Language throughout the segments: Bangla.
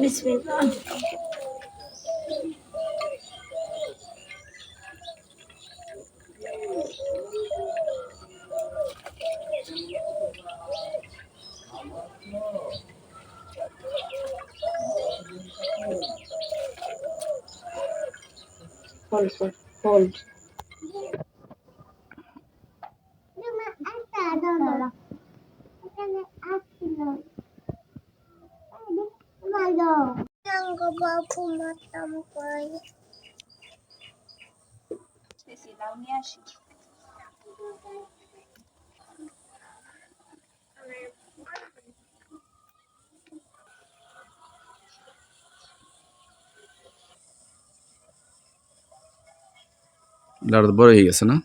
বিসমিল্লাহ। Hold. লাড়ু বড় হয়ে গেছে না?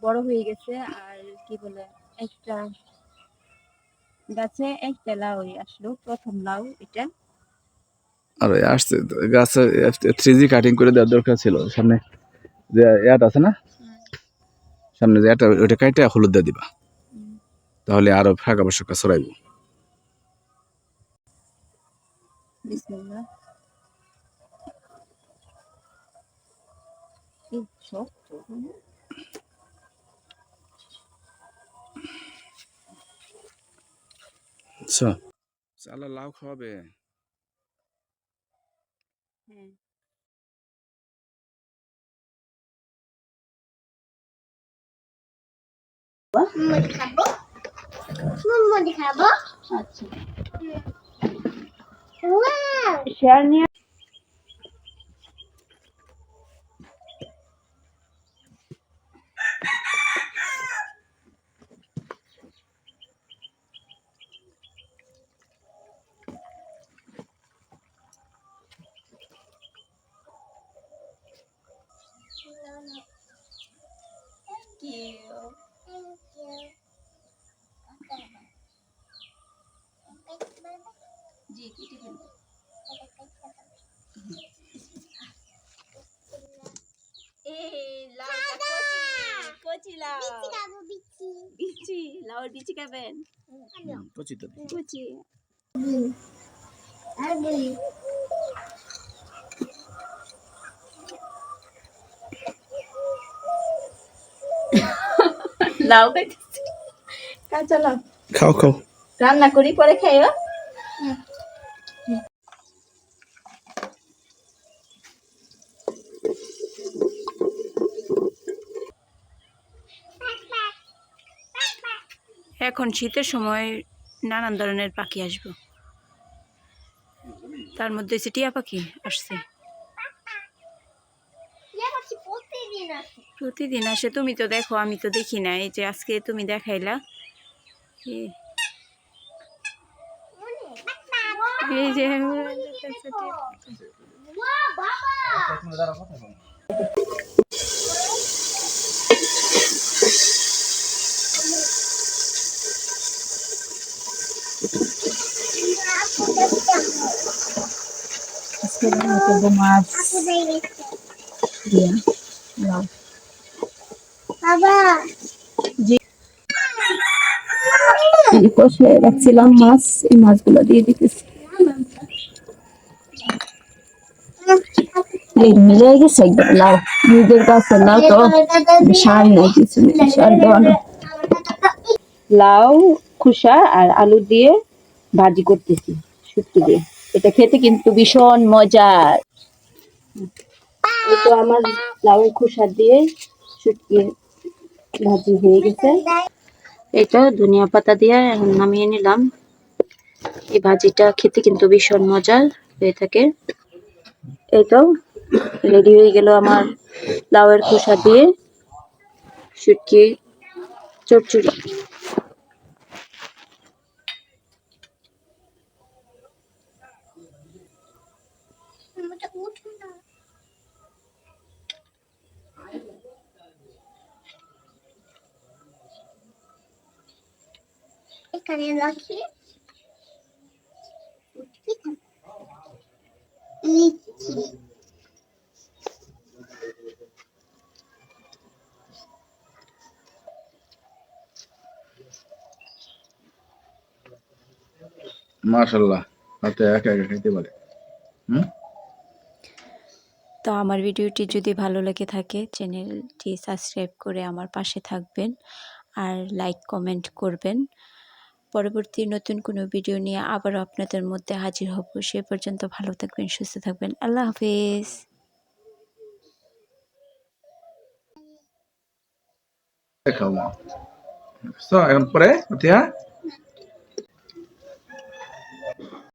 বড় হয়ে গেছে। আর কি বলে, একটা গাছে একটা লাউ আসলো, প্রথম লাউ এটা। আর আসছে গাছে 3G কাটিং করে দেওয়ার দরকার ছিল। সামনে যে ইয়াটা আছে না, সামনে যে এটা, ওইটা কাইটা হলুদ দিয়ে দিবা, তাহলে আরো ফাঁকা বসাকা ছড়াইব। বিসমিল্লাহ। এই শক্ত। আচ্ছা, চালা লাউ খাওয়াবে। হ্যাঁ। খাবো, খাবো। আচ্ছা, শেয়ার নিয়ে লাউয়ের বিচি খাবেন? কুচি। লাউ খাইতেছি, কাঁচা লাউ। খাও খাও। রান্না করি পরে খাইও। এখন শীতের সময় নানান ধরনের পাখি আসবে, তার মধ্যে হচ্ছে টিয়া পাখি আসছে। প্রতিদিন আসে, তুমি তো দেখো, আমি তো দেখি না। এই যে আজকে তুমি দেখাইলা, এই যে মাছ কষে রাখছিলাম মাছ, এই মাছগুলো দিয়ে দিতেছি। মিলে গেছে একদম লাউ, নিজের কাছে লাউ তো সার নেই, কিছু নেই, সার দেওয়ানো। লাউ খোসা আর আলু দিয়ে ভাজি করতেছি শুটকি দিয়ে। এটা খেতে কিন্তু ভীষণ মজার। এই তো আমার লাউ খোসা দিয়ে শুটকি ভাজি হয়ে গেছে। এটা ধনিয়া পাতা দিয়ে এখন নামিয়ে নিলাম। এই ভাজিটা খেতে কিন্তু ভীষণ মজার হয়ে থাকে। এই তো রেডি হয়ে গেল আমার লাউয়ের খোসা দিয়ে শুটকি চচ্চড়ি। এখানে রাখি লিচি। মাশাআল্লাহ, হাতে একা একা খাইতে পারে। হুম। তো আমার ভিডিওটি যদি ভালো লেগে থাকে চ্যানেলটি সাবস্ক্রাইব করে আমার পাশে থাকবেন আর লাইক কমেন্ট করবেন। পরবর্তী নতুন কোনো ভিডিও নিয়ে আবারও আপনাদের মধ্যে হাজির হব। সে পর্যন্ত ভালো থাকবেন, সুস্থ থাকবেন। আল্লাহ হাফিজ। খাও মা। এখন পরে,